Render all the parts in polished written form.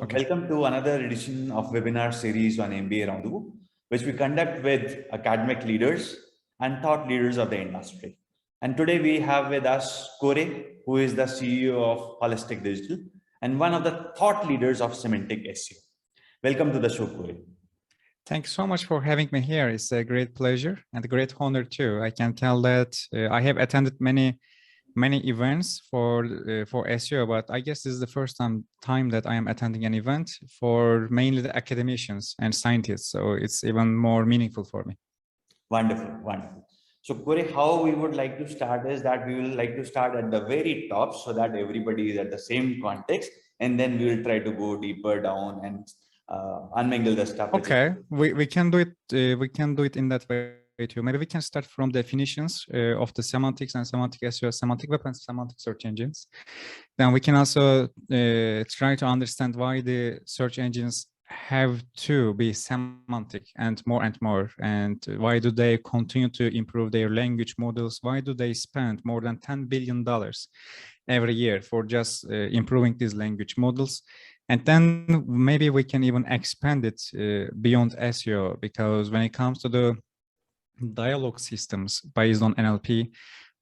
Okay. Welcome to another edition of webinar series on MBA Rendezvous, which we conduct with academic leaders and thought leaders of the industry. And today we have with us Koray, who is the CEO of Holistic Digital and one of the thought leaders of Semantic SEO. Welcome to the show, Koray. Thanks so much for having me here. It's a great pleasure and a great honor too. I can tell that I have attended many events for SEO, but I guess this is the first time that I am attending an event for mainly the academicians and scientists. So it's even more meaningful for me. Wonderful, wonderful. So Koray, how we would like to start is that we will like to start at the very top so that everybody is at the same context, and then we will try to go deeper down and unmingle the stuff. Okay, we can do it. We can do it in that way too. Maybe we can start from definitions of the semantics and semantic SEO, semantic web and semantic search engines. Then we can also try to understand why the search engines have to be semantic and more, and why do they continue to improve their language models? Why do they spend more than $10 billion every year for just improving these language models? And then maybe we can even expand it beyond SEO, because when it comes to the dialogue systems based on NLP,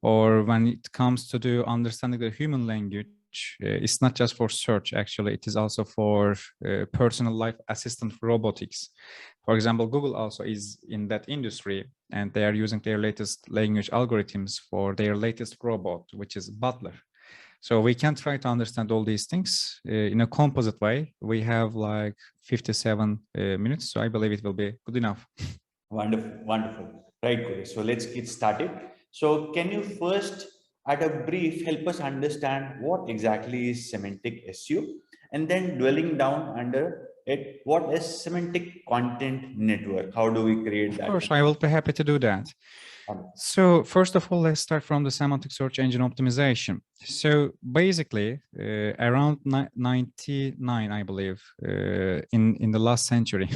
or when it comes to the understanding the human language, it's not just for search. Actually, it is also for personal life assistant robotics. For example, Google also is in that industry, and they are using their latest language algorithms for their latest robot, which is Butler. So we can try to understand all these things in a composite way. We have like 57 minutes, so I believe it will be good enough. Wonderful, wonderful. Right, Koray. So let's get started. So can you first, at a brief, help us understand what exactly is semantic SEO, and then dwelling down under it, what is semantic content network? How do we create that? Of course, I will be happy to do that. So first of all, let's start from the semantic search engine optimization. So basically, around 99, I believe, in the last century,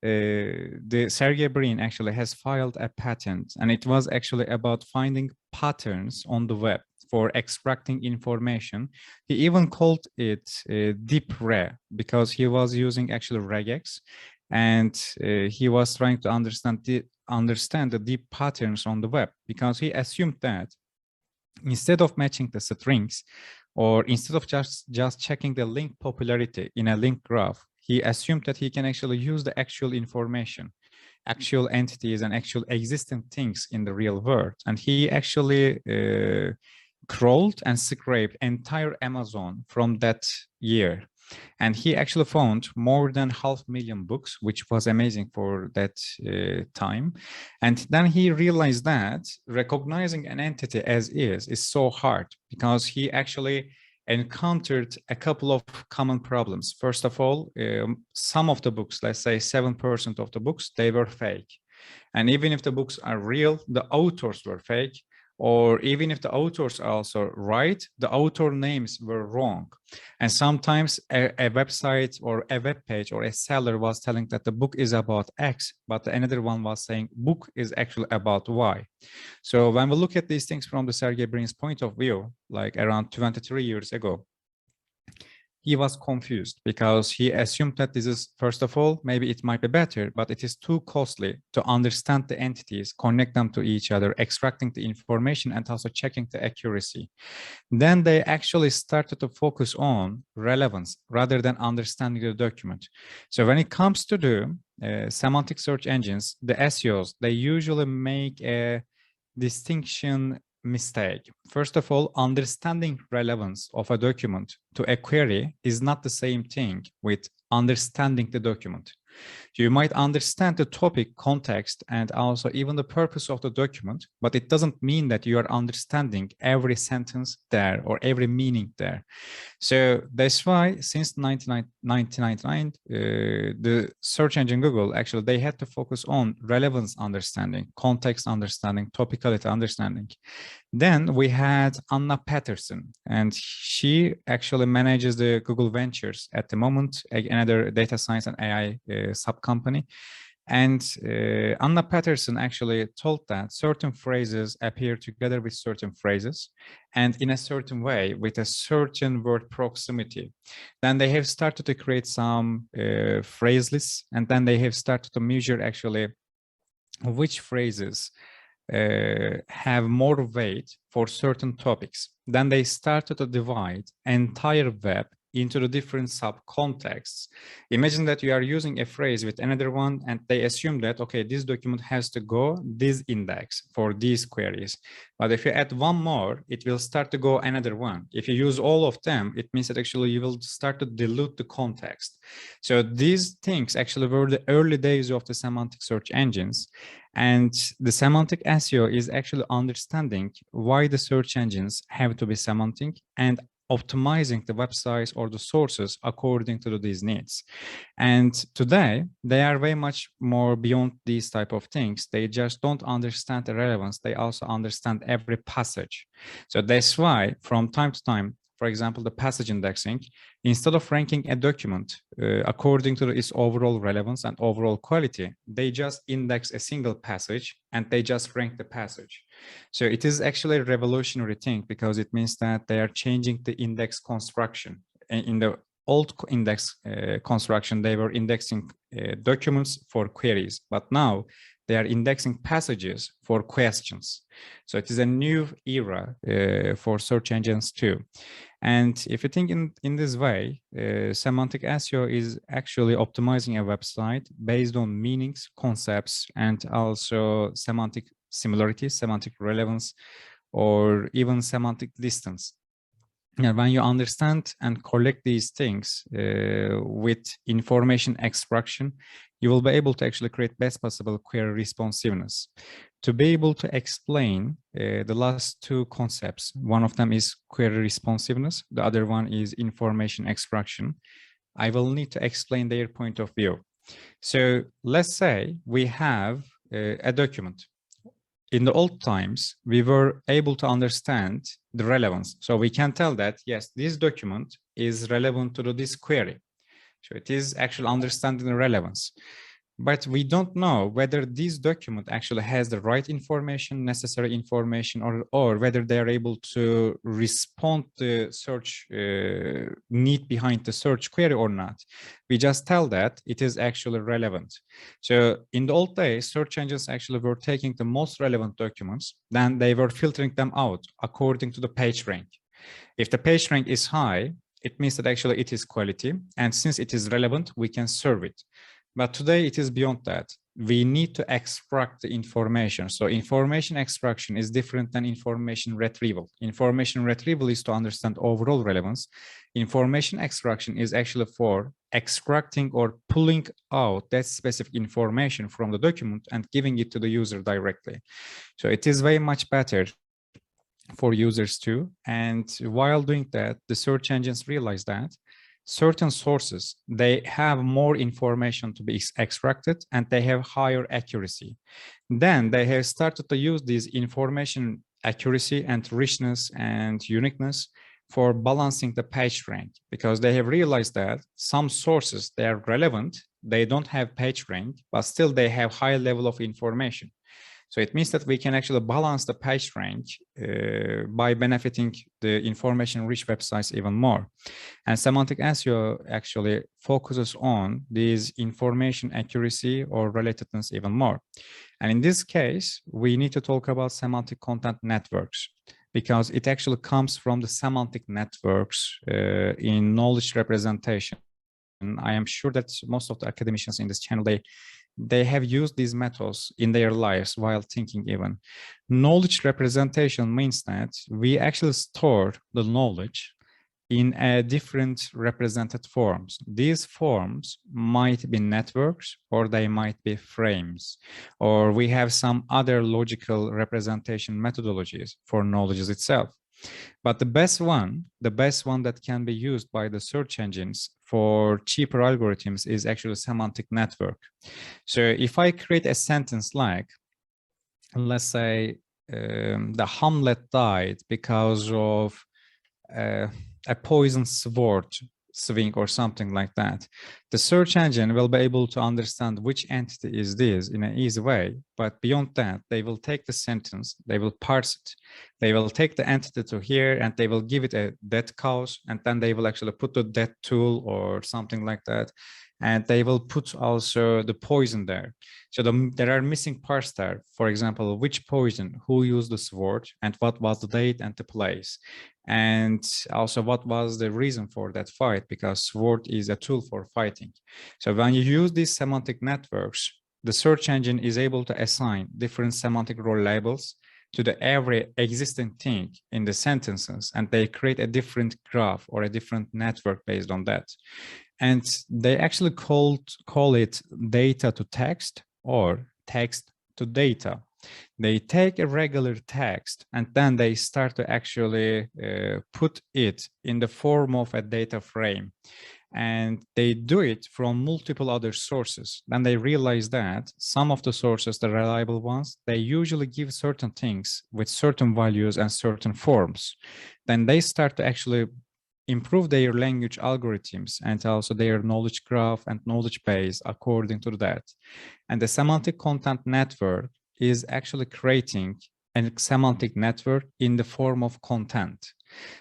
the Sergey Brin actually has filed a patent, and it was actually about finding patterns on the web for extracting information. He even called it deep re, because he was using actually regex, and he was trying to understand the deep patterns on the web, because he assumed that instead of matching the strings, or instead of just checking the link popularity in a link graph, he assumed that he can actually use the actual information, actual entities and actual existing things in the real world. And he actually crawled and scraped entire Amazon from that year. And he actually found more than 500,000 books, which was amazing for that time. And then he realized that recognizing an entity as is so hard, because he actually encountered a couple of common problems. First of all, some of the books, let's say 7% of the books, they were fake. And even if the books are real, the authors were fake. Or even if the authors are also right, the author names were wrong. And sometimes a website or a web page or a seller was telling that the book is about X, but another one was saying book is actually about Y. So when we look at these things from the Sergey Brin's point of view, like around 23 years ago, he was confused, because he assumed that this is, first of all, maybe it might be better, but it is too costly to understand the entities, connect them to each other, extracting the information, and also checking the accuracy. Then they actually started to focus on relevance rather than understanding the document. So when it comes to the semantic search engines, the SEOs, they usually make a distinction mistake. First of all, understanding relevance of a document to a query is not the same thing with understanding the document. You might understand the topic, context, and also even the purpose of the document, but it doesn't mean that you are understanding every sentence there or every meaning there. So that's why since 1999, the search engine Google, actually, they had to focus on relevance understanding, context understanding, topicality understanding. Then we had Anna Patterson, and she actually manages the Google Ventures at the moment, another data science and AI sub company. And Anna Patterson actually told that certain phrases appear together with certain phrases and in a certain way with a certain word proximity. Then they have started to create some phrase lists, and then they have started to measure actually which phrases have more weight for certain topics. Then they started to divide entire web into the different sub-contexts. Imagine that you are using a phrase with another one, and they assume that, okay, this document has to go this index for these queries. But if you add one more, it will start to go another one. If you use all of them, it means that actually you will start to dilute the context. So these things actually were the early days of the semantic search engines. And the semantic SEO is actually understanding why the search engines have to be semantic and optimizing the websites or the sources according to these needs. And today, they are very much more beyond these type of things. They just don't understand the relevance. They also understand every passage. So that's why from time to time, for example, the passage indexing, instead of ranking a document according to its overall relevance and overall quality, they just index a single passage and they just rank the passage. So it is actually a revolutionary thing because it means that they are changing the index construction. In the old index construction, they were indexing documents for queries, but now they are indexing passages for questions. So it is a new era for search engines too. And if you think in this way, semantic SEO is actually optimizing a website based on meanings, concepts, and also semantic similarity, semantic relevance, or even semantic distance. And when you understand and collect these things with information extraction, you will be able to actually create best possible query responsiveness. To be able to explain the last two concepts, one of them is query responsiveness, the other one is information extraction. I will need to explain their point of view. So let's say we have a document. In the old times, we were able to understand the relevance. So we can tell that, yes, this document is relevant to this query. So it is actually understanding the relevance. But we don't know whether this document actually has the right information, necessary information, or whether they are able to respond to the search need behind the search query or not. We just tell that it is actually relevant. So in the old days, search engines actually were taking the most relevant documents, then they were filtering them out according to the page rank. If the page rank is high, it means that actually it is quality. And since it is relevant, we can serve it. But today it is beyond that. We need to extract the information. So information extraction is different than information retrieval. Information retrieval is to understand overall relevance. Information extraction is actually for extracting or pulling out that specific information from the document and giving it to the user directly. So it is very much better for users too. And while doing that, the search engines realize that certain sources, they have more information to be extracted and they have higher accuracy. Then they have started to use this information accuracy and richness and uniqueness for balancing the page rank, because they have realized that some sources, they are relevant, they don't have page rank, but still they have high level of information. So it means that we can actually balance the page rank by benefiting the information-rich websites even more. And semantic SEO actually focuses on this information accuracy or relatedness even more. And in this case, we need to talk about semantic content networks, because it actually comes from the semantic networks in knowledge representation. And I am sure that most of the academicians in this channel, they have used these methods in their lives while thinking even. Knowledge representation means that we actually store the knowledge in a different represented forms. These forms might be networks, or they might be frames, or we have some other logical representation methodologies for knowledge itself. But the best one that can be used by the search engines for cheaper algorithms is actually a semantic network. So if I create a sentence like, let's say, the Hamlet died because of a poisoned sword swing or something like that. The search engine will be able to understand which entity is this in an easy way. But beyond that, they will take the sentence, they will parse it. They will take the entity to here and they will give it a that cause. And then they will actually put the that tool or something like that. And they will put also the poison there. So there are missing parts there. For example, which poison, who used the sword, and what was the date and the place. And also what was the reason for that fight, because sword is a tool for fighting. So when you use these semantic networks, the search engine is able to assign different semantic role labels to the every existing thing in the sentences, and they create a different graph or a different network based on that. And they actually call it data to text or text to data. They take a regular text and then they start to actually put it in the form of a data frame. And they do it from multiple other sources. Then they realize that some of the sources, the reliable ones, they usually give certain things with certain values and certain forms. Then they start to actually improve their language algorithms and also their knowledge graph and knowledge base according to that. And the semantic content network is actually creating a semantic network in the form of content.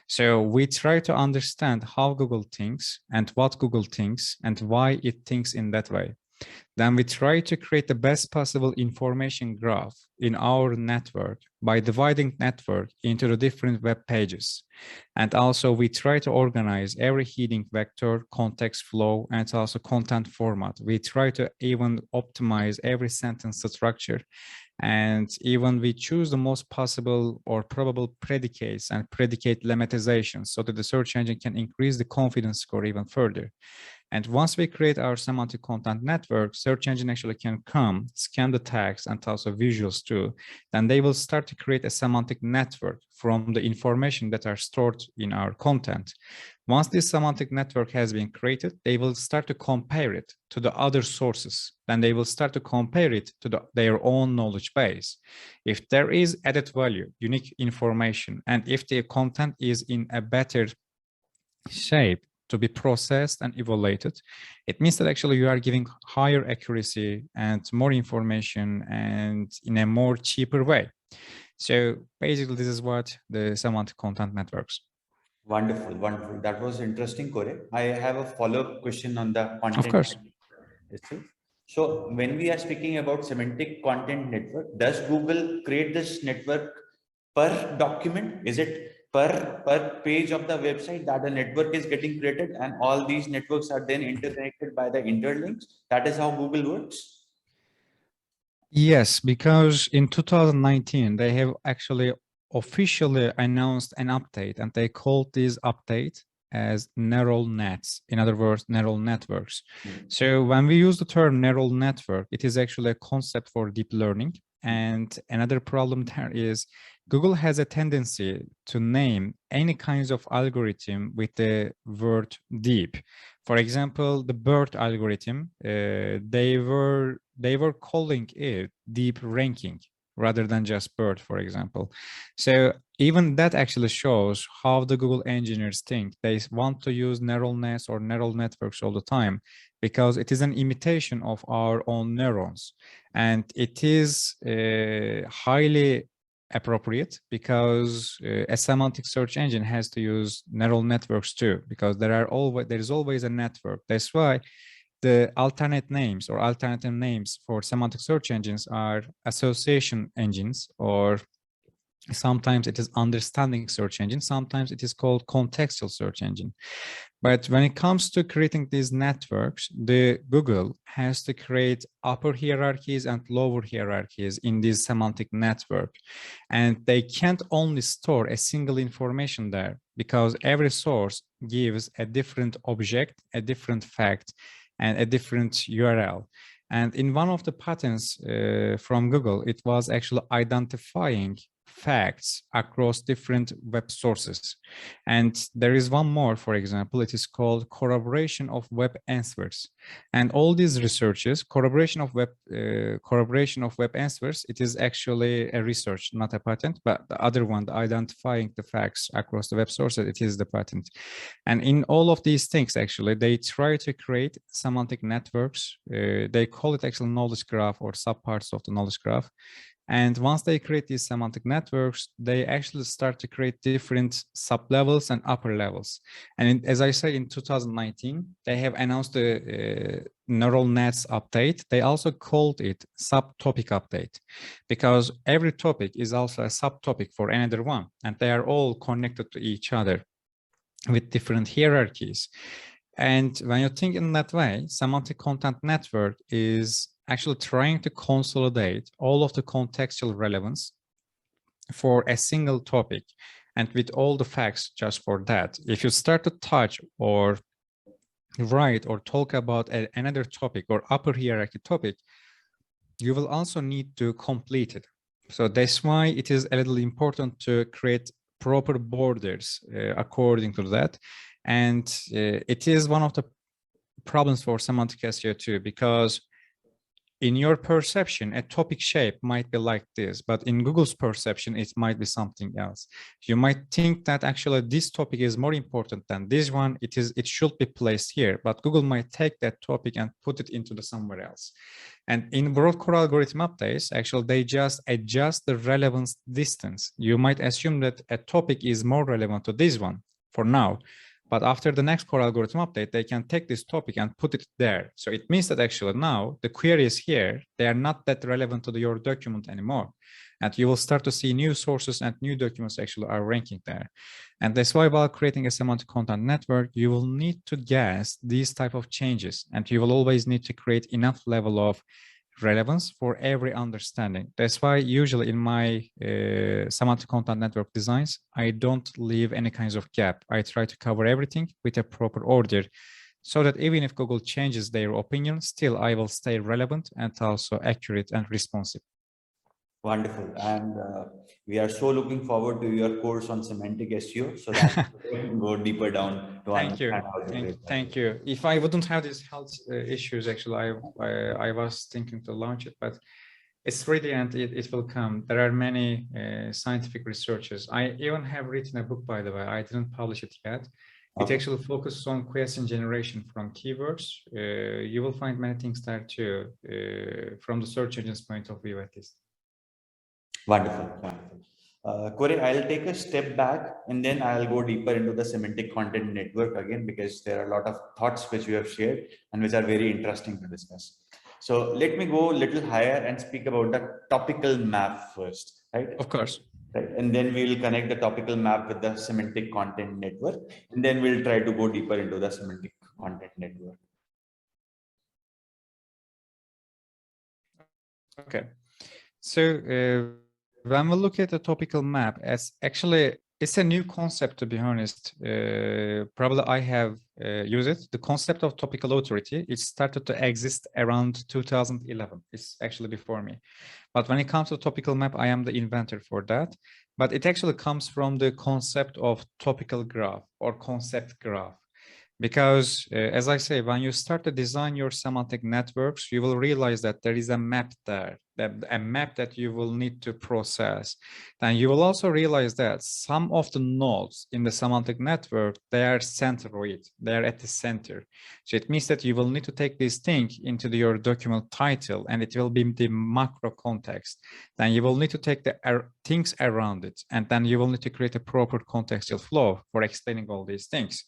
So we try to understand how Google thinks and what Google thinks and why it thinks in that way. Then we try to create the best possible information graph in our network by dividing network into the different web pages. And also we try to organize every heading vector, context flow, and also content format. We try to even optimize every sentence structure. And even we choose the most possible or probable predicates and predicate lemmatization so that the search engine can increase the confidence score even further. And once we create our semantic content network, search engine actually can come, scan the text and also visuals too. Then they will start to create a semantic network from the information that are stored in our content. Once this semantic network has been created, they will start to compare it to the other sources. Then they will start to compare it to their own knowledge base. If there is added value, unique information, and if the content is in a better shape to be processed and evaluated, it means that actually you are giving higher accuracy and more information and in a more cheaper way. So basically, this is what the semantic content networks. Wonderful, wonderful. That was interesting, Koray. I have a follow-up question on the content. Of course. Itself. So when we are speaking about semantic content network, does Google create this network per document? Is it per page of the website that a network is getting created and all these networks are then interconnected by the interlinks? That is how Google works? Yes, because in 2019, they have actually officially announced an update, and they called this update as neural nets. In other words, neural networks. So when we use the term neural network, it is actually a concept for deep learning. And another problem there is Google has a tendency to name any kinds of algorithm with the word deep. For example, the BERT algorithm, they were calling it deep ranking rather than just BERT, for example. So even that actually shows how the Google engineers think. They want to use neural nets or neural networks all the time because it is an imitation of our own neurons. And it is highly appropriate because a semantic search engine has to use neural networks too, because there is always a network. That's why the alternate names or alternative names for semantic search engines are association engines, or sometimes it is understanding search engine, sometimes it is called contextual search engine. But when it comes to creating these networks, the Google has to create upper hierarchies and lower hierarchies in this semantic network. And they can't only store a single information there, because every source gives a different object, a different fact, and a different URL. And in one of the patents from Google, it was actually identifying facts across different web sources. And there is one more, for example, it is called corroboration of web answers. And all these researches, corroboration of web answers, it is actually a research, not a patent, but the other one, the identifying the facts across the web sources, it is the patent. And in all of these things, actually, they try to create semantic networks. They call it actually knowledge graph or subparts of the knowledge graph. And once they create these semantic networks, they actually start to create different sub-levels and upper levels. And as I say, in 2019, they have announced the neural nets update. They also called it subtopic update, because every topic is also a subtopic for another one, and they are all connected to each other with different hierarchies. And when you think in that way, semantic content network is actually trying to consolidate all of the contextual relevance for a single topic, and with all the facts just for that. If you start to touch or write or talk about another topic or upper hierarchy topic, you will also need to complete it. So that's why it is a little important to create proper borders according to that. And it is one of the problems for semantic SEO too, because in your perception, a topic shape might be like this, but in Google's perception, it might be something else. You might think that actually this topic is more important than this one. It should be placed here, but Google might take that topic and put it into somewhere else. And in broad core algorithm updates, actually, they just adjust the relevance distance. You might assume that a topic is more relevant to this one for now. But after the next core algorithm update, they can take this topic and put it there. So it means that actually now the queries here, they are not that relevant to your document anymore. And you will start to see new sources and new documents actually are ranking there. And that's why while creating a semantic content network, you will need to guess these type of changes. And you will always need to create enough level of relevance for every understanding. That's why usually in my semantic content network designs, I don't leave any kinds of gap. I try to cover everything with a proper order, so that even if Google changes their opinion, still I will stay relevant and also accurate and responsive. Wonderful. And we are so looking forward to your course on semantic SEO, so that we can go deeper down to understand how to create that. Thank you. If I wouldn't have these health issues, actually, I was thinking to launch it, but it's ready and it will come. There are many scientific researches. I even have written a book, by the way. I didn't publish it yet. It actually focuses on question generation from keywords. You will find many things there too, from the search engine's point of view, at least. Wonderful, wonderful. Koray, I'll take a step back and then I'll go deeper into the semantic content network again, because there are a lot of thoughts which you have shared and which are very interesting to discuss. So let me go a little higher and speak about the topical map first, right? Of course. Right. And then we will connect the topical map with the semantic content network, and then we'll try to go deeper into the semantic content network. Okay. So when we look at the topical map, as actually it's a new concept, to be honest. Probably I have used it. The concept of topical authority, it started to exist around 2011. It's actually before me. But when it comes to topical map, I am the inventor for that. But it actually comes from the concept of topical graph or concept graph. Because as I say, when you start to design your semantic networks, you will realize that there is a map there, a map that you will need to process. Then you will also realize that some of the nodes in the semantic network, they are centroid, they are at the center. So it means that you will need to take this thing into your document title, and it will be the macro context. Then you will need to take the things around it, and then you will need to create a proper contextual flow for explaining all these things.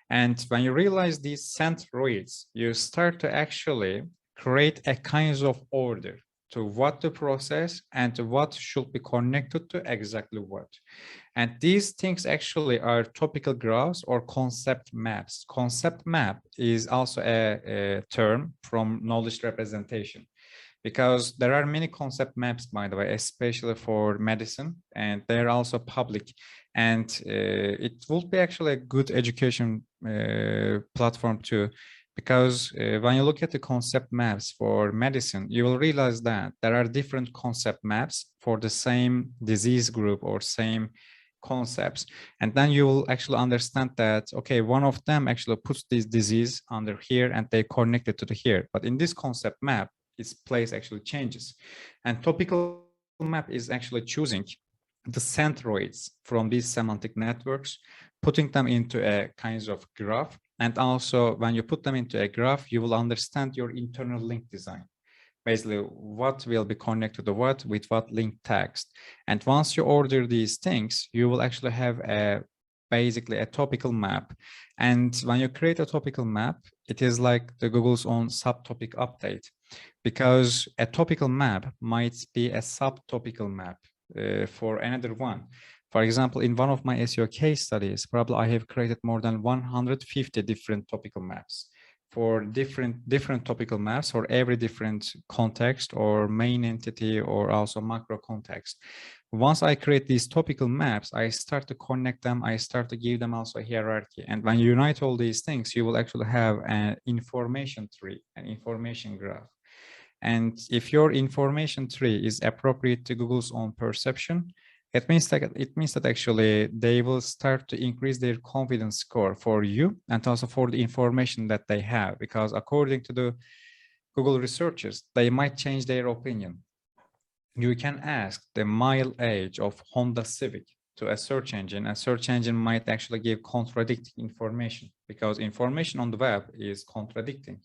And when you realize these centroids, you start to actually create a kind of order to what to process and to what should be connected to exactly what. And these things actually are topical graphs or concept maps. Concept map is also a term from knowledge representation, because there are many concept maps, by the way, especially for medicine, and they're also public. And it will be actually a good education platform too, Because when you look at the concept maps for medicine, you will realize that there are different concept maps for the same disease group or same concepts. And then you will actually understand that, okay, one of them actually puts this disease under here and they connect it to the here. But in this concept map, its place actually changes. And topical map is actually choosing the centroids from these semantic networks, putting them into a kinds of graph. And also when you put them into a graph, you will understand your internal link design. Basically, what will be connected to what with what link text. And once you order these things, you will actually have basically a topical map. And when you create a topical map, it is like the Google's own subtopic update, because a topical map might be a subtopical map for another one. For example, in one of my SEO case studies, probably I have created more than 150 different topical maps for different topical maps for every different context or main entity or also macro context. Once I create these topical maps, I start to connect them. I start to give them also a hierarchy. And when you unite all these things, you will actually have an information tree, an information graph. And if your information tree is appropriate to Google's own perception, it means that actually they will start to increase their confidence score for you and also for the information that they have, because according to the Google researchers, they might change their opinion. You can ask the mile age of Honda Civic to a search engine might actually give contradicting information, because information on the web is contradicting.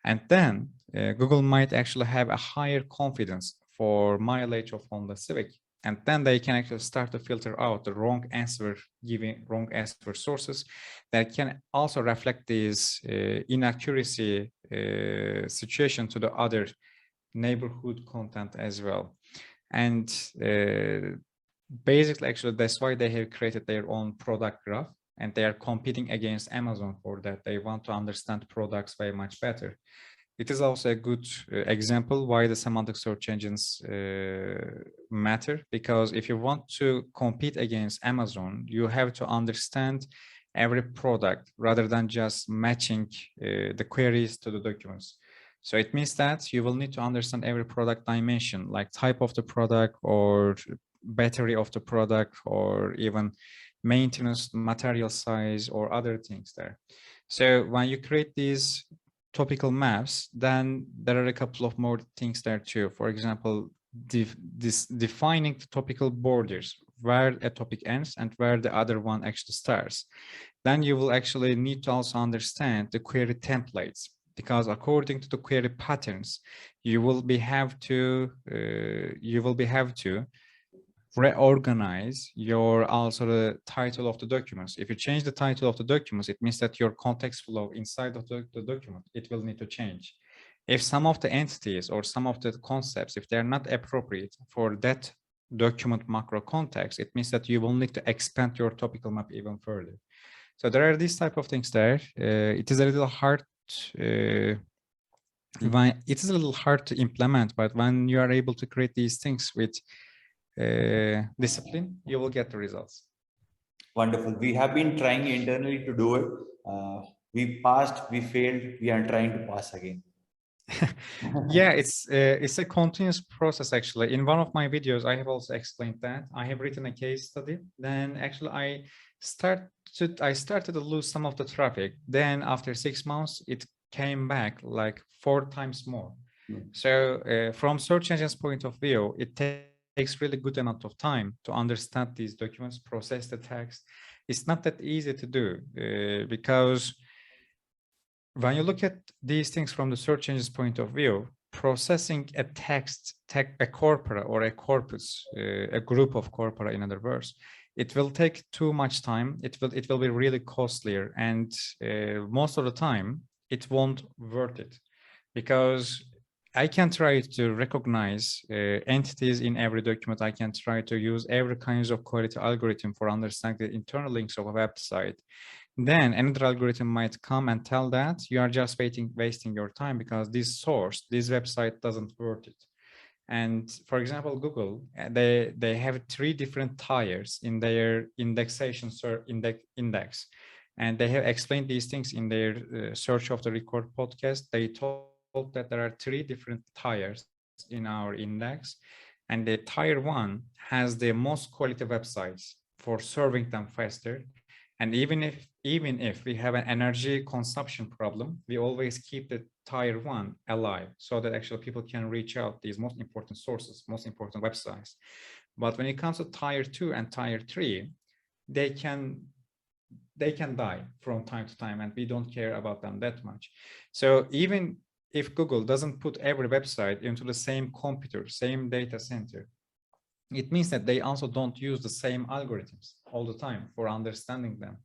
And then Google might actually have a higher confidence for mileage of Honda Civic. And then they can actually start to filter out the wrong answer, giving wrong answer sources that can also reflect this inaccuracy situation to the other neighborhood content as well. And basically, actually, that's why they have created their own product graph, and they are competing against Amazon for that. They want to understand products very much better. It is also a good example why the semantic search engines matter, because if you want to compete against Amazon, you have to understand every product rather than just matching the queries to the documents. So it means that you will need to understand every product dimension, like type of the product or battery of the product or even maintenance, material size or other things there. So when you create these topical maps, then there are a couple of more things there too. For example, defining the topical borders, where a topic ends and where the other one actually starts. Then you will actually need to also understand the query templates, because according to the query patterns, you will have to reorganize your also the title of the documents. If you change the title of the documents, it means that your context flow inside of the document, it will need to change. If some of the entities or some of the concepts, if they're not appropriate for that document macro context, it means that you will need to expand your topical map even further. So there are these type of things there. It is a little hard to implement, but when you are able to create these things with discipline, you will get the results. Wonderful. We have been trying internally to do it. We passed, we failed, we are trying to pass again. Yeah, it's a continuous process. Actually, in one of my videos, I have also explained that. I have written a case study. Then actually I started to lose some of the traffic. Then after 6 months, it came back like 4 times more. So from search engines point of view, it takes really good amount of time to understand these documents, process the text. It's not that easy to do because when you look at these things from the search engine's point of view, processing a text, a corpora or a corpus, a group of corpora, in other words, it will take too much time. It will be really costlier, and most of the time it won't worth it, because I can try to recognize entities in every document. I can try to use every kinds of quality algorithm for understanding the internal links of a website. Then another algorithm might come and tell that you are just wasting your time because this website doesn't worth it. And for example, Google, they have 3 different tiers in their indexation index. And they have explained these things in their Search of the Record podcast. They told that there are 3 different tiers in our index, and the tier 1 has the most quality websites for serving them faster. And even if we have an energy consumption problem, we always keep the tier 1 alive so that actually people can reach out these most important sources, most important websites. But when it comes to tier 2 and tier 3, they can die from time to time, and we don't care about them that much. So even if Google doesn't put every website into the same computer, same data center, it means that they also don't use the same algorithms all the time for understanding them.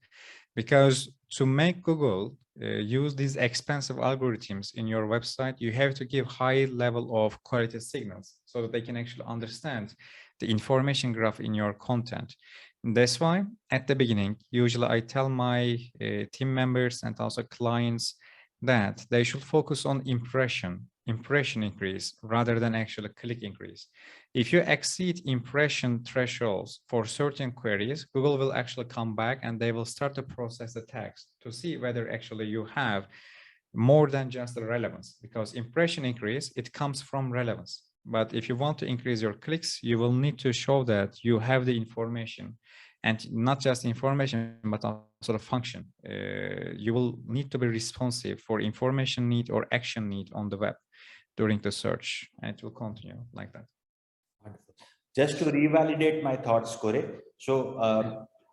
Because to make Google use these expensive algorithms in your website, you have to give high level of quality signals so that they can actually understand the information graph in your content. And that's why at the beginning, usually I tell my team members and also clients that they should focus on impression increase rather than actually click increase. If you exceed impression thresholds for certain queries, Google will actually come back and they will start to process the text to see whether actually you have more than just the relevance, because impression increase, it comes from relevance. But if you want to increase your clicks, you will need to show that you have the information, and not just information, but also the function. You will need to be responsive for information need or action need on the web during the search, and it will continue like that. Wonderful. Just to revalidate my thoughts, Koray. So,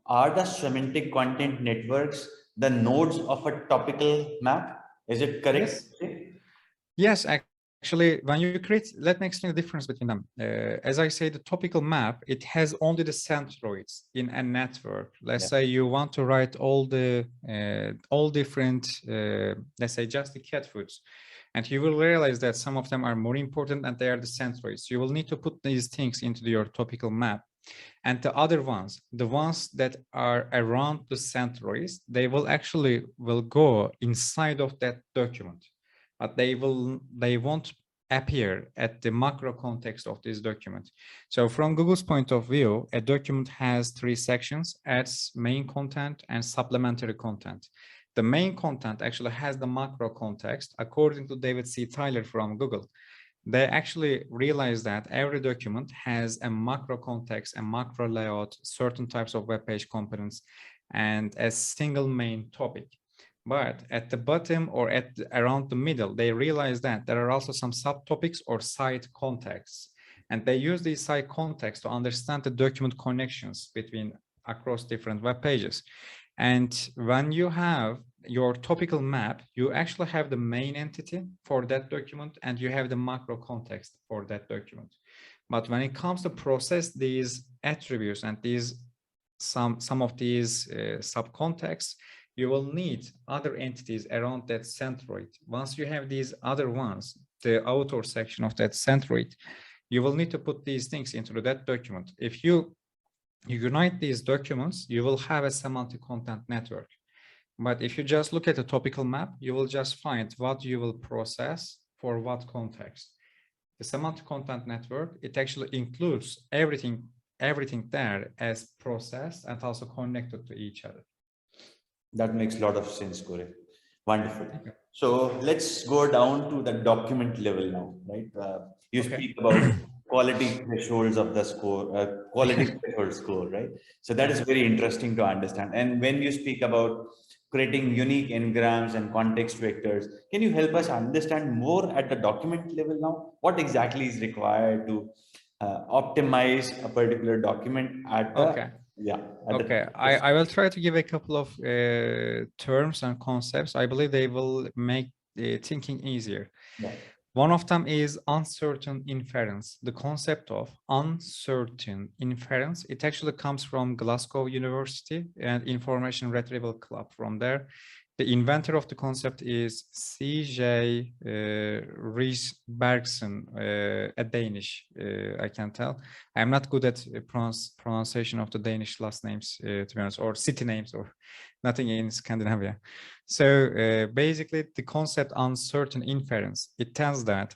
are the semantic content networks the nodes of a topical map? Is it correct? Yes, actually, when you create, let me explain the difference between them. As I say, the topical map, it has only the centroids in a network. Let's say you want to write all different, let's say just the cat foods. And you will realize that some of them are more important and they are the centroids. You will need to put these things into your topical map. And the other ones, the ones that are around the centroids, they will go inside of that document, but they won't appear at the macro context of this document. So from Google's point of view, a document has 3 sections: ads, main content, and supplementary content. The main content actually has the macro context. According to David C. Tyler from Google, they actually realize that every document has a macro context, a macro layout, certain types of web page components, and a single main topic. But at the bottom or around the middle, they realize that there are also some subtopics or side contexts. And they use these side contexts to understand the document connections across different web pages. And when you have your topical map, you actually have the main entity for that document and you have the macro context for that document. But when it comes to process these attributes and some of these subcontexts, you will need other entities around that centroid. Once you have these other ones, the outer section of that centroid, you will need to put these things into that document. If you unite these documents, you will have a semantic content network. But if you just look at the topical map, you will just find what you will process for what context. The semantic content network, it actually includes everything there as processed and also connected to each other. That makes a lot of sense, Koray. Wonderful. So let's go down to the document level now, right? You speak about quality thresholds of the score, quality threshold score, right? So that is very interesting to understand. And when you speak about creating unique n-grams and context vectors, can you help us understand more at the document level now? What exactly is required to optimize a particular document at the I will try to give a couple of terms and concepts. I believe they will make thinking easier. One of them is uncertain inference. The concept of uncertain inference, it actually comes from Glasgow University and Information Retrieval Club from there. The inventor of the concept is C.J. Bergson, a Danish, I can tell. I'm not good at pronunciation of the Danish last names, to be honest, or city names or nothing in Scandinavia. So basically the concept uncertain inference, it tells that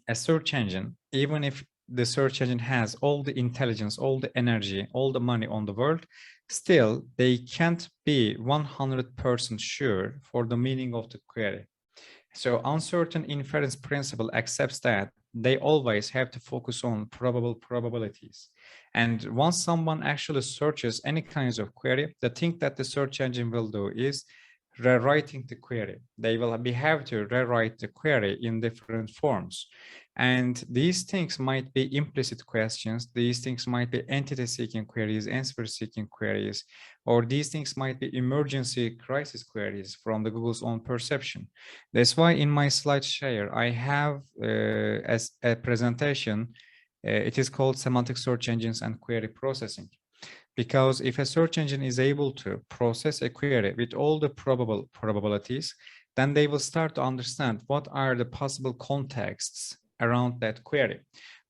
a search engine, even if the search engine has all the intelligence, all the energy, all the money on the world, Still, they can't be 100% sure for the meaning of the query. So uncertain inference principle accepts that they always have to focus on probable probabilities. And once someone actually searches any kinds of query, the thing that the search engine will do is rewriting the query. They will have to rewrite the query in different forms. And these things might be implicit questions. These things might be entity seeking queries, answer seeking queries, or these things might be emergency crisis queries from the Google's own perception. That's why in my slide share, I have as a presentation, it is called Semantic Search Engines and Query Processing. Because if a search engine is able to process a query with all the probabilities, then they will start to understand what are the possible contexts around that query.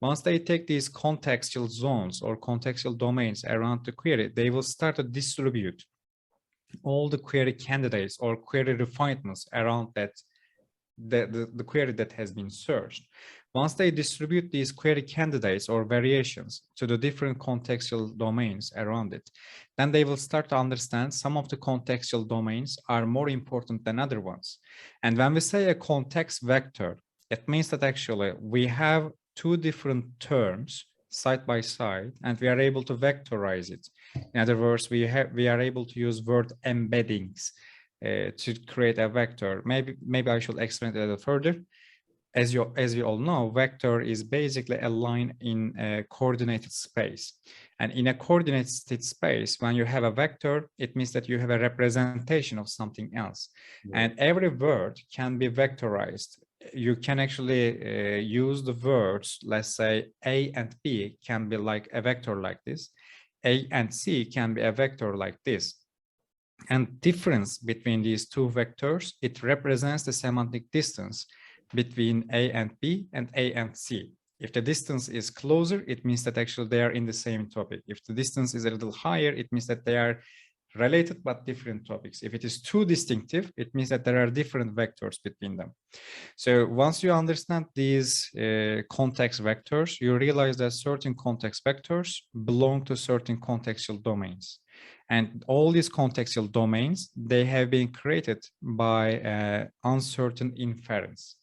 Once they take these contextual zones or contextual domains around the query, they will start to distribute all the query candidates or query refinements around that the query that has been searched. Once they distribute these query candidates or variations to the different contextual domains around it, then they will start to understand some of the contextual domains are more important than other ones. And when we say a context vector, it means that actually we have two different terms side by side, and we are able to vectorize it. In other words, we are able to use word embeddings to create a vector. Maybe I should explain it a little further. As you all know, vector is basically a line in a coordinated space. And in a coordinated space, when you have a vector, it means that you have a representation of something else. Yeah. And every word can be vectorized. You can actually use the words, let's say A and B can be like a vector like this. A and C can be a vector like this. And difference between these two vectors, it represents the semantic distance between A and B and A and C. If the distance is closer, it means that actually they are in the same topic. If the distance is a little higher, it means that they are related but different topics. If it is too distinctive, it means that there are different vectors between them. So once you understand these context vectors, you realize that certain context vectors belong to certain contextual domains. And all these contextual domains, they have been created by uncertain inference.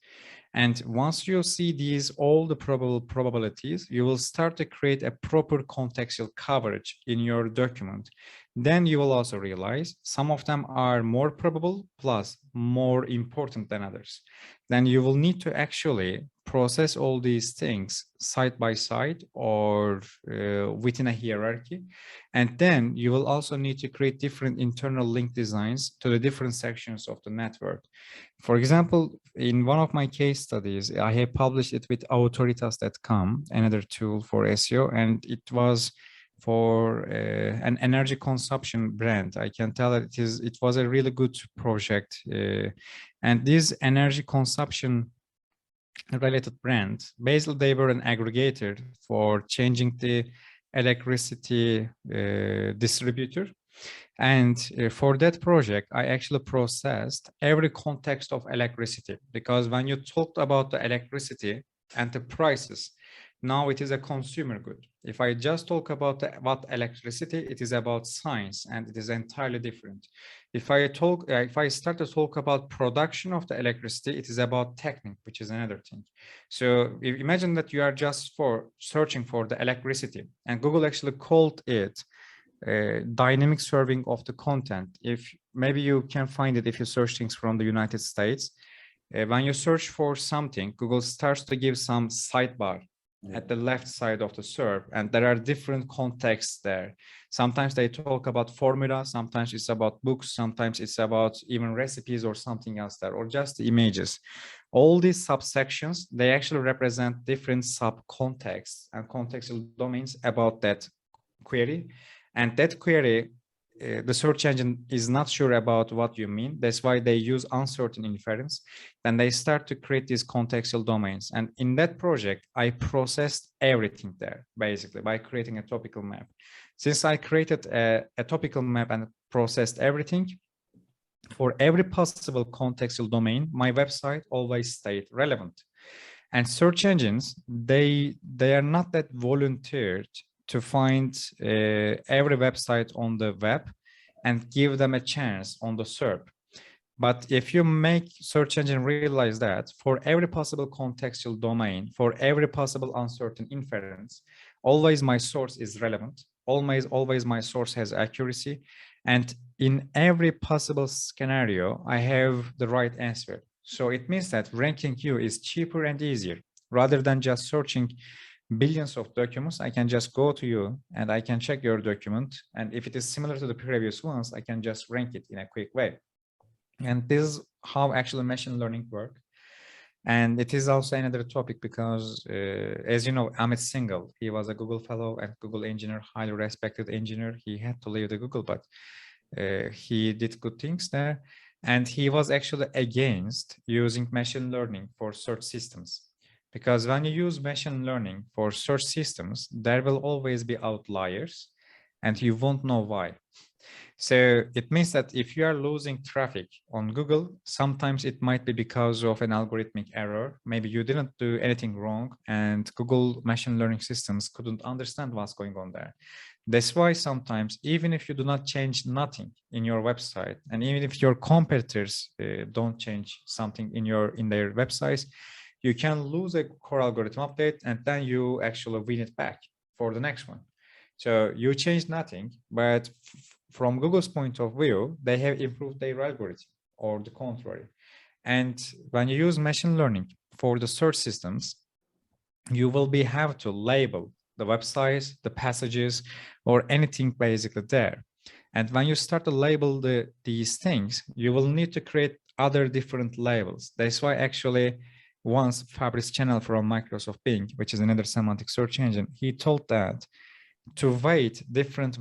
And once you see these, all the probabilities, you will start to create a proper contextual coverage in your document. Then you will also realize some of them are more probable plus more important than others. Then you will need to actually process all these things side by side or within a hierarchy. And then you will also need to create different internal link designs to the different sections of the network. For example, in one of my case studies, I have published it with autoritas.com, another tool for SEO, and it was for an energy consumption brand. I can tell that it was a really good project. And this energy consumption related brand, basically they were an aggregator for changing the electricity distributor. And for that project, I actually processed every context of electricity, because when you talked about the electricity and the prices, now it is a consumer good. If I just talk about what electricity, it is about science and it is entirely different. If I start to talk about production of the electricity, it is about technique, which is another thing. So imagine that you are just searching for the electricity, and Google actually called it dynamic serving of the content. If maybe you can find it if you search things from the United States. When you search for something, Google starts to give some sidebar at the left side of the SERP, and there are different contexts there. Sometimes they talk about formula, sometimes it's about books, sometimes it's about even recipes or something else there, or just the images. All these subsections, they actually represent different sub-contexts and contextual domains about that query. And that query, the search engine is not sure about what you mean. That's why they use uncertain inference. Then they start to create these contextual domains. And in that project, I processed everything there, basically, by creating a topical map. Since I created a topical map and processed everything, for every possible contextual domain, my website always stayed relevant. And search engines, they are not that volunteered to find every website on the web and give them a chance on the SERP. But if you make search engine realize that for every possible contextual domain, for every possible uncertain inference, always my source is relevant, always my source has accuracy, and in every possible scenario, I have the right answer. So it means that ranking you is cheaper and easier. Rather than just searching billions of documents, I can just go to you and I can check your document. And if it is similar to the previous ones, I can just rank it in a quick way. And this is how actually machine learning work. And it is also another topic because, as you know, Amit Singhal, he was a Google fellow and Google engineer, highly respected engineer. He had to leave the Google, but he did good things there. And he was actually against using machine learning for search systems. Because when you use machine learning for search systems, there will always be outliers and you won't know why. So it means that if you are losing traffic on Google, sometimes it might be because of an algorithmic error. Maybe you didn't do anything wrong and Google machine learning systems couldn't understand what's going on there. That's why sometimes, even if you do not change nothing in your website, and even if your competitors don't change something in their websites, you can lose a core algorithm update and then you actually win it back for the next one. So you changed nothing, but from Google's point of view, they have improved their algorithm or the contrary. And when you use machine learning for the search systems, you will have to label the websites, the passages, or anything basically there. And when you start to label these things, you will need to create other different labels. That's why actually once Fabrice Channel from Microsoft Bing, which is another semantic search engine, he told that to weight different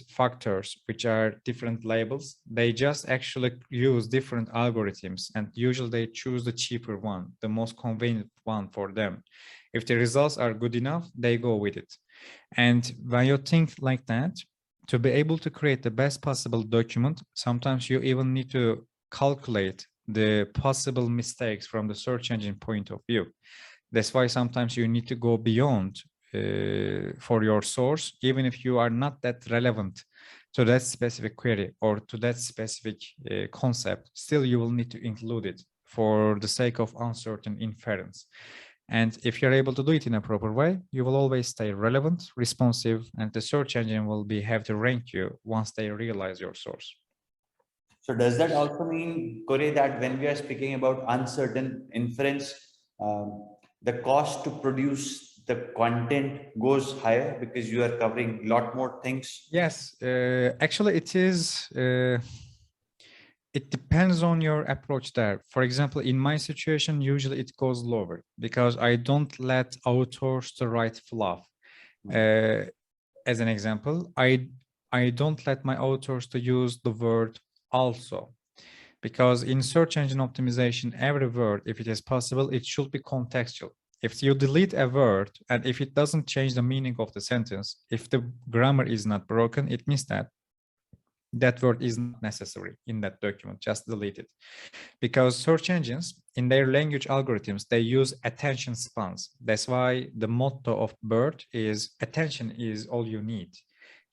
factors, which are different labels, they just actually use different algorithms and usually they choose the cheaper one, the most convenient one for them. If the results are good enough, they go with it. And when you think like that, to be able to create the best possible document, sometimes you even need to calculate the possible mistakes from the search engine point of view. That's why sometimes you need to go beyond for your source, even if you are not that relevant to that specific query or to that specific concept, still you will need to include it for the sake of uncertain inference. And if you're able to do it in a proper way, you will always stay relevant, responsive, and the search engine will have to rank you once they realize your source. So does that also mean, Koray, that when we are speaking about uncertain inference, the cost to produce the content goes higher because you are covering a lot more things? Yes, actually it is. It depends on your approach there. For example, in my situation, usually it goes lower because I don't let authors to write fluff. As an example, I don't let my authors to use the word also, because in search engine optimization, every word, if it is possible, it should be contextual. If you delete a word and if it doesn't change the meaning of the sentence, if the grammar is not broken, it means that that word is not necessary in that document, just delete it. Because search engines, in their language algorithms, they use attention spans. That's why the motto of BERT is attention is all you need.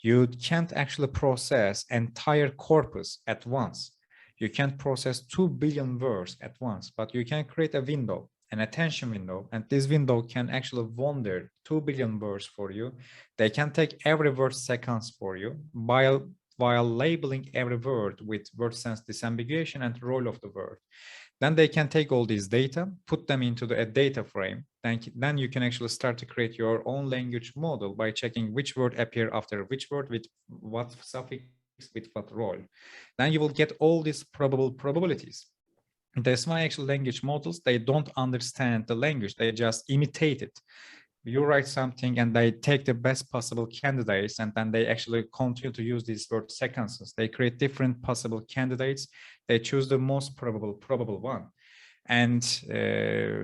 You can't actually process entire corpus at once. You can't process 2 billion words at once, but you can create a window, an attention window, and this window can actually wander 2 billion words for you. They can take every word seconds for you while labeling every word with word sense disambiguation and role of the word. Then they can take all these data, put them into a data frame. Then you can actually start to create your own language model by checking which word appear after which word with what suffix, with what role. Then you will get all these probabilities. That's why actual language models, they don't understand the language, they just imitate it. You write something and they take the best possible candidates and then they actually continue to use these word sequences. They create different possible candidates. They choose the most probable one. And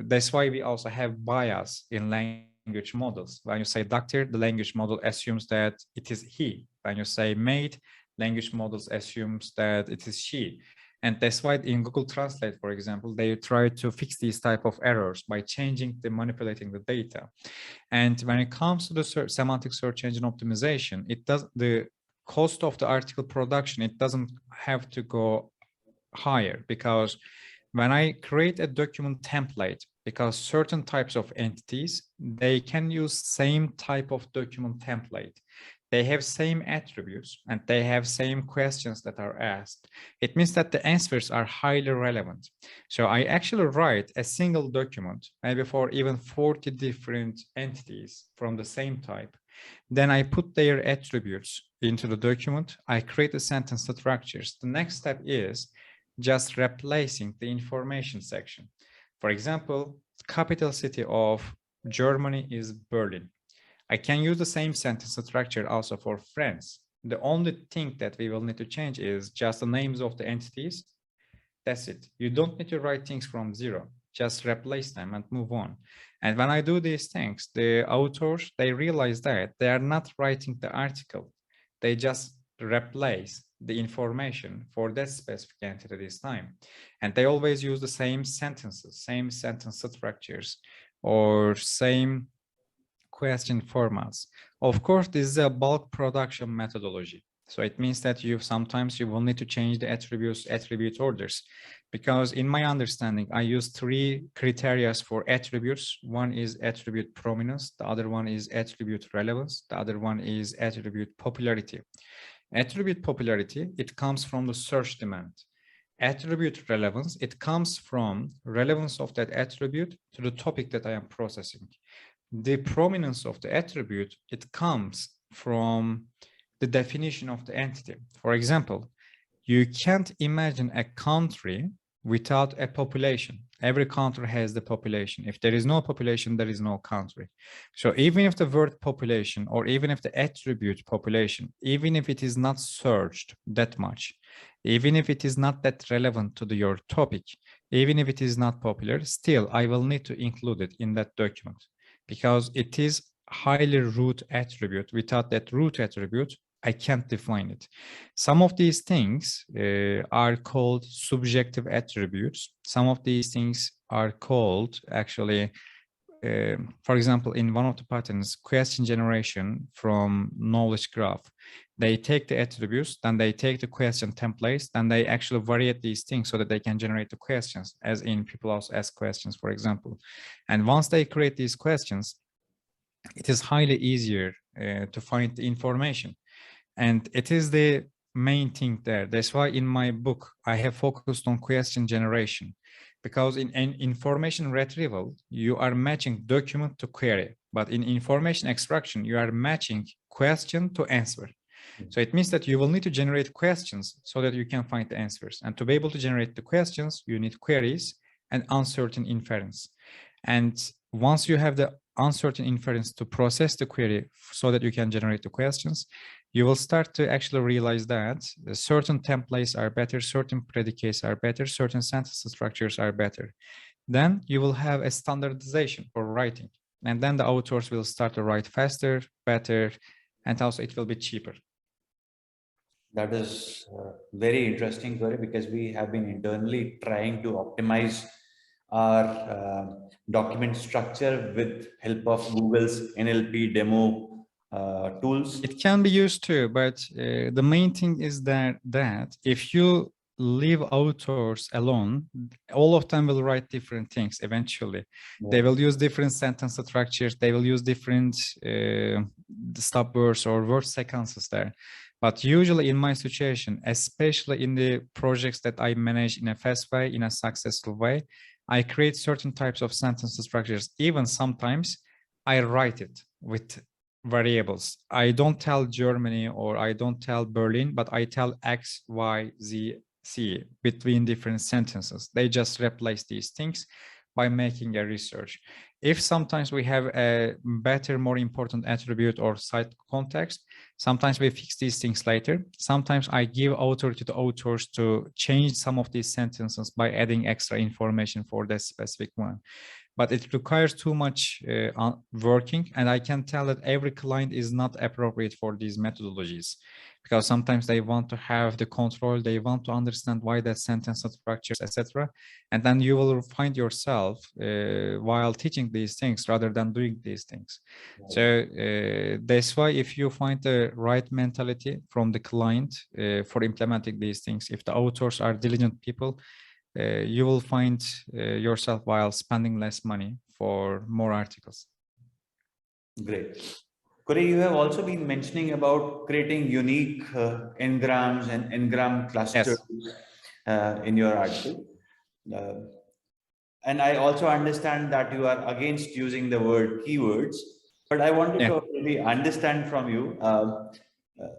that's why we also have bias in language models. When you say doctor, the language model assumes that it is he. When you say maid, language models assumes that it is she. And that's why in Google Translate, for example, they try to fix these type of errors by manipulating the data. And when it comes to the semantic search engine optimization, the cost of the article production, it doesn't have to go higher, because when I create a document template, because certain types of entities, they can use same type of document template. They have same attributes and they have same questions that are asked. It means that the answers are highly relevant. So I actually write a single document, maybe for even 40 different entities from the same type. Then I put their attributes into the document. I create the sentence structures. The next step is just replacing the information section. For example, capital city of Germany is Berlin. I can use the same sentence structure also for France. The only thing that we will need to change is just the names of the entities. That's it. You don't need to write things from zero. Just replace them and move on. And when I do these things, the authors, they realize that they are not writing the article. They just replace the information for that specific entity this time. And they always use the same sentences, same sentence structures, or same question formats. Of course, this is a bulk production methodology. So it means that sometimes you will need to change the attribute orders, because in my understanding, I use 3 criteria for attributes. One is attribute prominence, the other one is attribute relevance, the other one is attribute popularity. Attribute popularity, it comes from the search demand. Attribute relevance, it comes from relevance of that attribute to the topic that I am processing. The prominence of the attribute, it comes from the definition of the entity. For example, you can't imagine a country without a population. Every country has the population. If there is no population, there is no country. So even if the word population, or even if the attribute population, even if it is not searched that much, even if it is not that relevant to your topic, even if it is not popular, still I will need to include it in that document, because it is highly root attribute. Without that root attribute, I can't define it. Some of these things are called subjective attributes. Some of these things are called actually, for example, in one of the patterns, question generation from knowledge graph. They take the attributes, then they take the question templates, then they actually variate these things so that they can generate the questions, as in people also ask questions, for example. And once they create these questions, it is highly easier to find the information. And it is the main thing there. That's why in my book, I have focused on question generation, because in information retrieval, you are matching document to query, but in information extraction, you are matching question to answer. So it means that you will need to generate questions so that you can find the answers. And to be able to generate the questions, you need queries and uncertain inference. And once you have the uncertain inference to process the query so that you can generate the questions, you will start to actually realize that certain templates are better, certain predicates are better, certain sentence structures are better. Then you will have a standardization for writing. And then the authors will start to write faster, better, and also it will be cheaper. That is very interesting, Koray, because we have been internally trying to optimize our document structure with help of Google's NLP demo tools. It can be used too, but the main thing is that if you leave authors alone, all of them will write different things eventually. Yeah. They will use different sentence structures, they will use different stop words or word sequences there. But usually in my situation, especially in the projects that I manage in a fast way, in a successful way, I create certain types of sentence structures. Even sometimes I write it with variables. I don't tell Germany or I don't tell Berlin, but I tell X, Y, Z, C between different sentences. They just replace these things by making a research. If sometimes we have a better, more important attribute or site context, sometimes we fix these things later. Sometimes I give authority to the authors to change some of these sentences by adding extra information for that specific one. But it requires too much working, and I can tell that every client is not appropriate for these methodologies. because sometimes they want to have the control, they want to understand why that sentence structures, etc. And then you will find yourself while teaching these things rather than doing these things. So that's why if you find the right mentality from the client for implementing these things, if the authors are diligent people, you will find yourself while spending less money for more articles. Great. Koray, you have also been mentioning about creating unique n-grams and n-gram clusters in your article. And I also understand that you are against using the word keywords, but I wanted to really understand from you,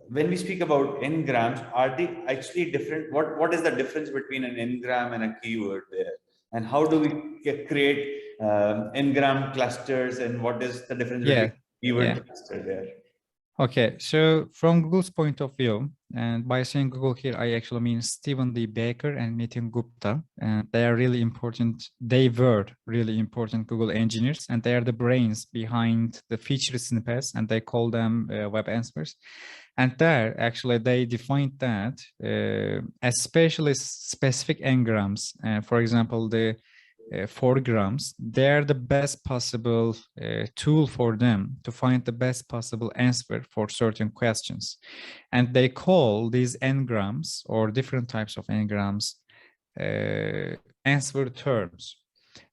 when we speak about n-grams, are they actually different? What is the difference between an n-gram and a keyword there? And how do we create n-gram clusters, and what is the difference between keyword cluster there? Okay, so from Google's point of view, and by saying Google here, I actually mean Stephen D. Baker and Nitin Gupta, and they are really important. They were really important Google engineers, and they are the brains behind the feature snippets, and they call them web answers. And there, actually, they defined that especially specific n-grams, for example, the 4 grams, they're the best possible tool for them to find the best possible answer for certain questions. And they call these n-grams or different types of n-grams answer terms.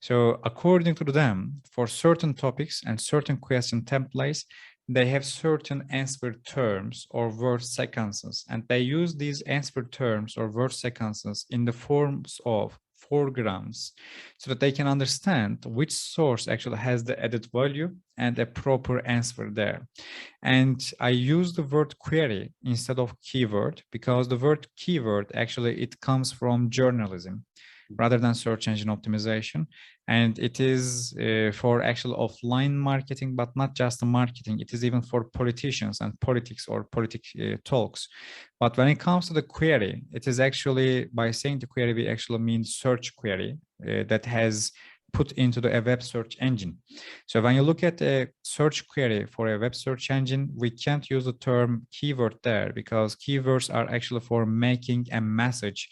So according to them, for certain topics and certain question templates, they have certain answer terms or word sequences, and they use these answer terms or word sequences in the forms of 4 grams so that they can understand which source actually has the added value and a proper answer there. And I use the word query instead of keyword because the word keyword actually it comes from journalism rather than search engine optimization. And it is for actual offline marketing, but not just the marketing. It is even for politicians and politics or talks. But when it comes to the query, it is actually, by saying the query, we actually mean search query that has put into a web search engine. So when you look at a search query for a web search engine, we can't use the term keyword there because keywords are actually for making a message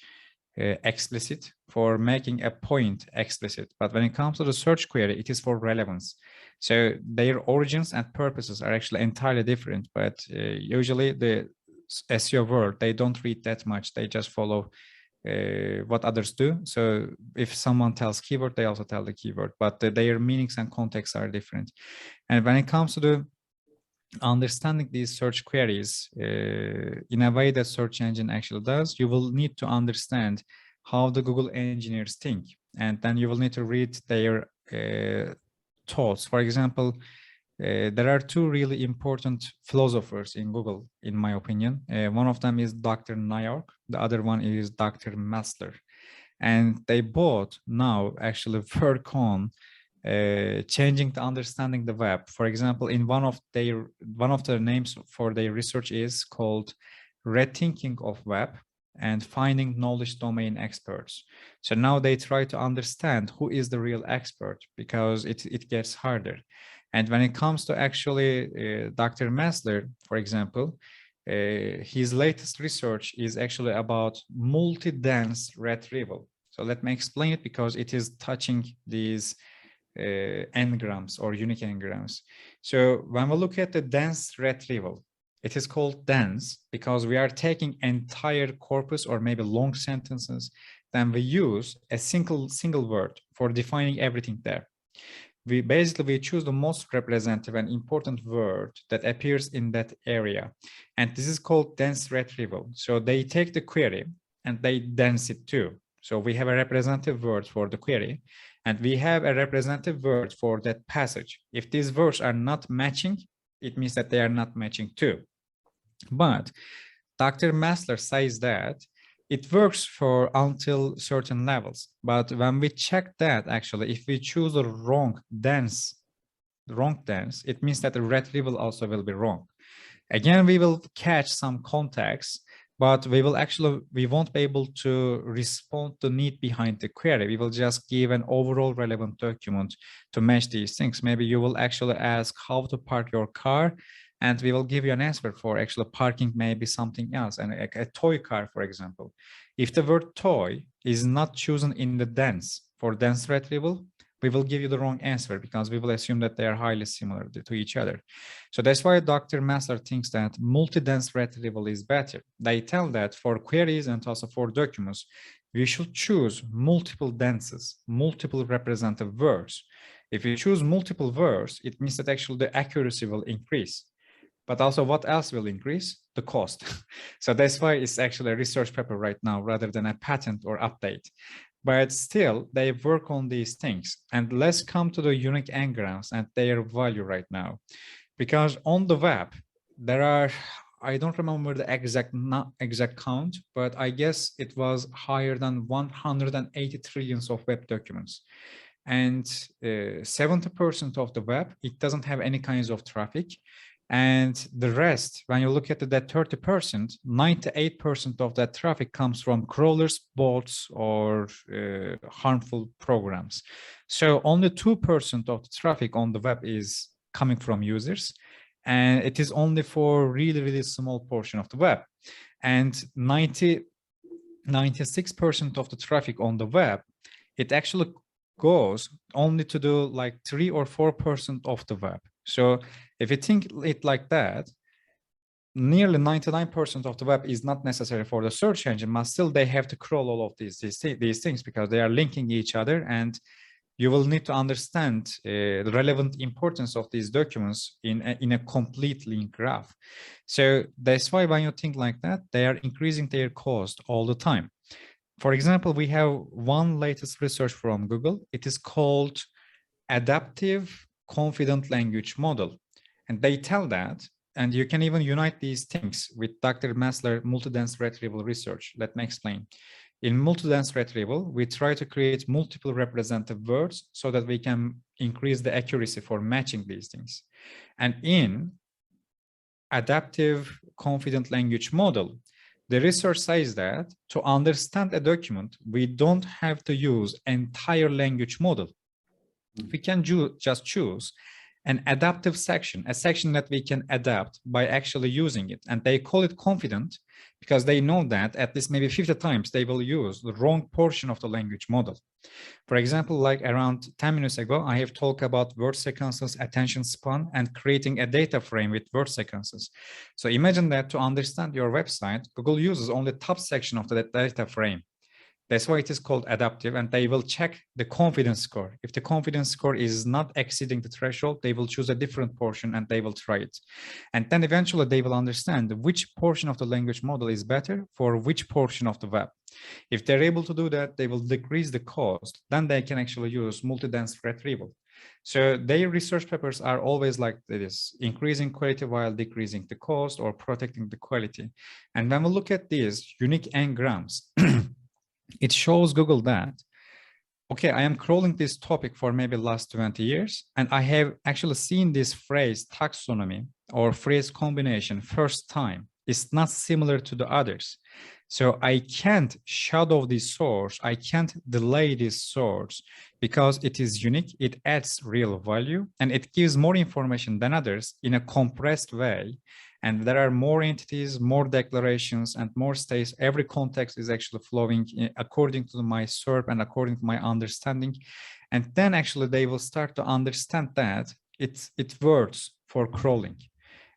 explicit, for making a point explicit. But when it comes to the search query, it is for relevance. So their origins and purposes are actually entirely different, but usually the SEO world, they don't read that much. They just follow what others do. So if someone tells keyword, they also tell the keyword, but their meanings and contexts are different. And when it comes to the understanding these search queries in a way that search engine actually does, you will need to understand how the Google engineers think, and then you will need to read their thoughts. For example, there are 2 really important philosophers in Google, in my opinion. One of them is Dr. Nayak, the other one is Dr. Messler, and they both now actually work on changing the understanding the web. For example, in one of their names for their research is called Rethinking of Web and Finding Knowledge Domain Experts. So now they try to understand who is the real expert because it gets harder. And when it comes to actually Dr. Messler, for example, his latest research is actually about multi-dense retrieval. So let me explain it because it is touching these n-grams or unique n-grams. So when we look at the dense retrieval, it is called dense because we are taking entire corpus or maybe long sentences. Then we use a single word for defining everything there. We choose the most representative and important word that appears in that area. And this is called dense retrieval. So they take the query and they dense it too. So we have a representative word for the query, and we have a representative word for that passage. If these words are not matching, it means that they are not matching too. But Dr. Messler says that it works for until certain levels. But when we check that, actually, if we choose the wrong dense, it means that the retrieval also will be wrong. Again, we will catch some context, but we won't be able to respond to the need behind the query. We will just give an overall relevant document to match these things. Maybe you will actually ask how to park your car, and we will give you an answer for actually parking maybe something else, and a toy car, for example. If the word toy is not chosen in the dense for dense retrieval, we will give you the wrong answer because we will assume that they are highly similar to each other. So that's why Dr. Massler thinks that multi-dense retrieval is better. They tell that for queries and also for documents, we should choose multiple denses, multiple representative words. If you choose multiple words, it means that actually the accuracy will increase. But also what else will increase? The cost. So that's why it's actually a research paper right now rather than a patent or update. But still, they work on these things. And let's come to the unique n-grams and their value right now. Because on the web, there are, I don't remember the exact count, but I guess it was higher than 180 trillions of web documents. And 70% of the web, it doesn't have any kinds of traffic. And the rest, when you look at that 30%, 98% of that traffic comes from crawlers, bots, or harmful programs. So only 2% of the traffic on the web is coming from users. And it is only for really, really small portion of the web. And 96% of the traffic on the web, it actually goes only to do like 3 or 4% of the web. So if you think it like that, nearly 99% of the web is not necessary for the search engine, but still they have to crawl all of these things because they are linking each other, and you will need to understand the relevant importance of these documents in a complete link graph. So that's why when you think like that, they are increasing their cost all the time. For example, we have one latest research from Google. It is called Adaptive Confident Language Model. And they tell that, and you can even unite these things with Dr. Massler multi-dense retrieval research. Let me explain. In multi-dense retrieval, we try to create multiple representative words so that we can increase the accuracy for matching these things. And in Adaptive Confident Language Model, the research says that to understand a document, we don't have to use entire language model. We can just choose an adaptive section, a section that we can adapt by actually using it. And they call it confident because they know that at least maybe 50 times they will use the wrong portion of the language model. For example, like around 10 minutes ago, I have talked about word sequences, attention span, and creating a data frame with word sequences. So imagine that to understand your website, Google uses only the top section of the data frame. That's why it is called adaptive, and they will check the confidence score. If the confidence score is not exceeding the threshold, they will choose a different portion and they will try it. And then eventually they will understand which portion of the language model is better for which portion of the web. If they're able to do that, they will decrease the cost. Then they can actually use multi-dense retrieval. So their research papers are always like this, increasing quality while decreasing the cost or protecting the quality. And when we look at these unique n-grams, it shows Google that, okay, I am crawling this topic for maybe last 20 years, and I have actually seen this phrase taxonomy or phrase combination first time. It's not similar to the others. So I can't shadow this source. I can't delay this source because it is unique. It adds real value and it gives more information than others in a compressed way. And there are more entities, more declarations, and more states. Every context is actually flowing according to my SERP and according to my understanding. And then actually they will start to understand that it works for crawling.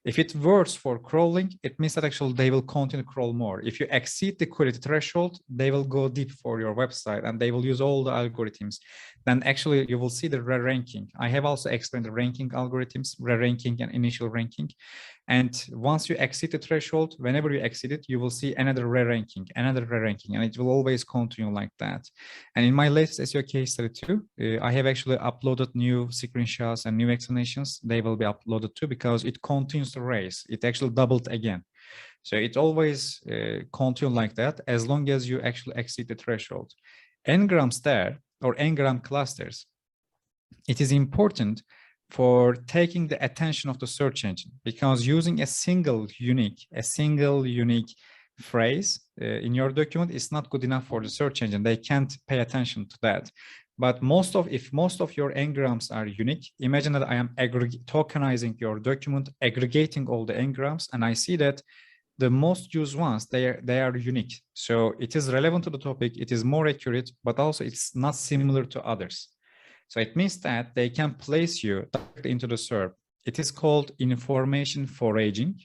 If it works for crawling, it means that actually they will continue to crawl more. If you exceed the quality threshold, they will go deep for your website and they will use all the algorithms. Then actually you will see the re-ranking. I have also explained the ranking algorithms, re-ranking and initial ranking. And once you exceed the threshold, whenever you exceed it, you will see another re-ranking, and it will always continue like that. And in my latest SEO case study too, I have actually uploaded new screenshots and new explanations. They will be uploaded too because it continues to raise. It actually doubled again. So it always continues like that as long as you actually exceed the threshold. N-grams there, or n-gram clusters, it is important for taking the attention of the search engine because using a single unique phrase in your document is not good enough for the search engine. They can't pay attention to that. But if most of your n-grams are unique, imagine that I am tokenizing your document, aggregating all the n-grams, and I see that the most used ones, they are unique. So it is relevant to the topic, it is more accurate, but also it's not similar to others. So it means that they can place you directly into the SERP. It is called information foraging.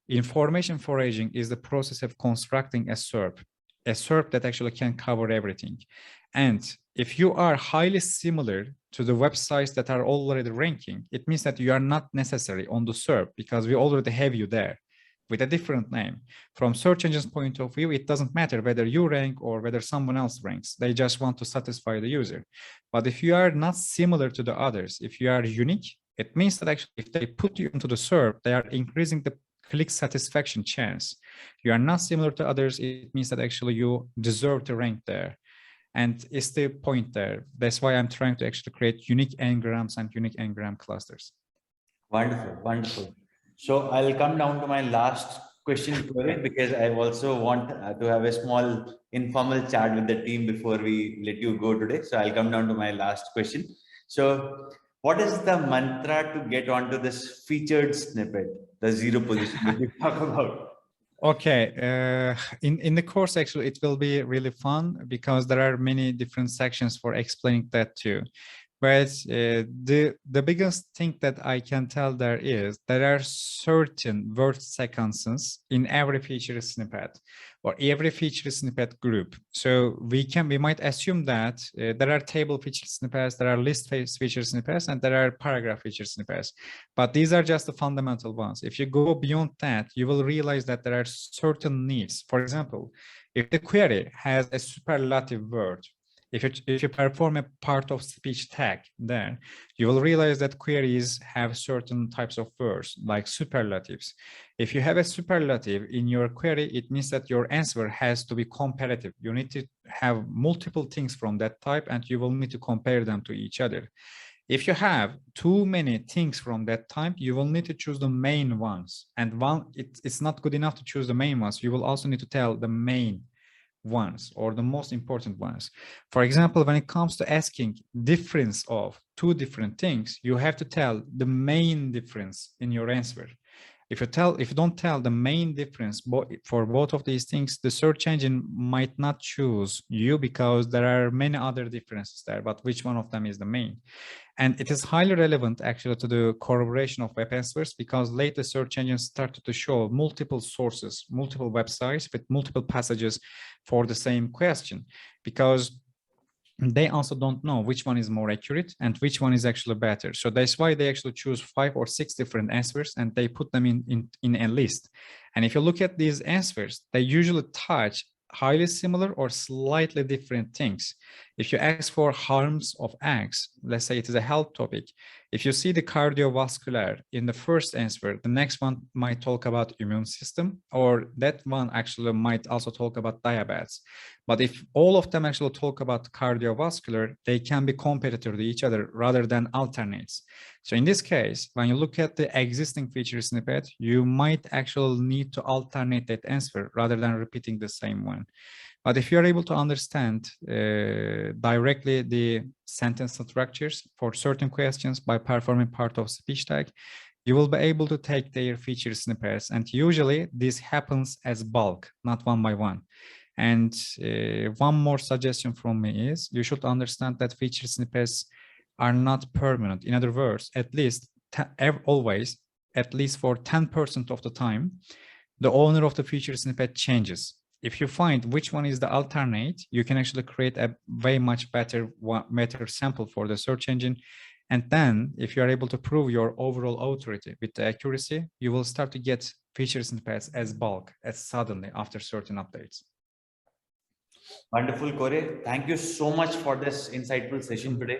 Information foraging is the process of constructing a SERP that actually can cover everything. And if you are highly similar to the websites that are already ranking, it means that you are not necessary on the SERP because we already have you there with a different name. From search engine's point of view, it doesn't matter whether you rank or whether someone else ranks. They just want to satisfy the user. But if you are not similar to the others, if you are unique, it means that actually if they put you into the SERP, they are increasing the click satisfaction chance. You are not similar to others, it means that actually you deserve to rank there. And it's the point there. That's why I'm trying to actually create unique n-grams and unique n-gram clusters. Wonderful, wonderful. So I'll come down to my last question, Koray, because I also want to have a small informal chat with the team before we let you go today. So I'll come down to my last question. So what is the mantra to get onto this featured snippet, the zero position that you talk about? Okay, in the course, actually, it will be really fun because there are many different sections for explaining that too. But the biggest thing that I can tell there is there are certain word sequences in every feature snippet or every feature snippet group. So we might assume that there are table feature snippets, there are list feature snippets, and there are paragraph feature snippets. But these are just the fundamental ones. If you go beyond that, you will realize that there are certain needs. For example, if the query has a superlative word, if you perform a part of speech tag, then you will realize that queries have certain types of words like superlatives. If you have a superlative in your query, it means that your answer has to be comparative. You need to have multiple things from that type and you will need to compare them to each other. If you have too many things from that type, you will need to choose the main ones. And it's not good enough to choose the main ones. You will also need to tell the main ones or the most important ones. For example, when it comes to asking difference of two different things, you have to tell the main difference in your answer. If you don't tell the main difference for both of these things, the search engine might not choose you because there are many other differences there, but which one of them is the main? And it is highly relevant actually to the corroboration of web answers because later search engines started to show multiple sources, multiple websites with multiple passages for the same question, because they also don't know which one is more accurate and which one is actually better. So that's why they actually choose 5 or 6 different answers and they put them in a list. And if you look at these answers, they usually touch highly similar or slightly different things. If you ask for harms of X, let's say it is a health topic, if you see the cardiovascular in the first answer, the next one might talk about immune system, or that one actually might also talk about diabetes. But if all of them actually talk about cardiovascular, they can be competitor to each other rather than alternates. So in this case, when you look at the existing feature snippet, you might actually need to alternate that answer rather than repeating the same one. But if you're able to understand directly the sentence structures for certain questions by performing part of speech tag, you will be able to take their feature snippets. And usually this happens as bulk, not one by one. And one more suggestion from me is you should understand that feature snippets are not permanent. In other words, at least always, at least for 10% of the time, the owner of the feature snippet changes. If you find which one is the alternate, you can actually create a way much better sample for the search engine. And then if you are able to prove your overall authority with the accuracy, you will start to get feature snippets as bulk, as suddenly after certain updates. Wonderful, Koray. Thank you so much for this insightful session today.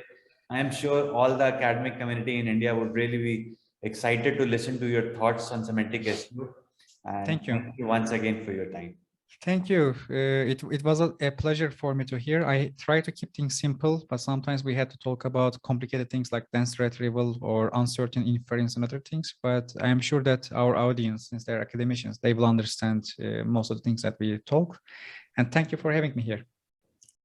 I am sure all the academic community in India would really be excited to listen to your thoughts on semantic SEO. And thank you once again for your time. Thank you. It was a pleasure for me to hear. I try to keep things simple, but sometimes we had to talk about complicated things like dense retrieval or uncertain inference and other things. But I am sure that our audience, since they're academicians, they will understand most of the things that we talk. And thank you for having me here.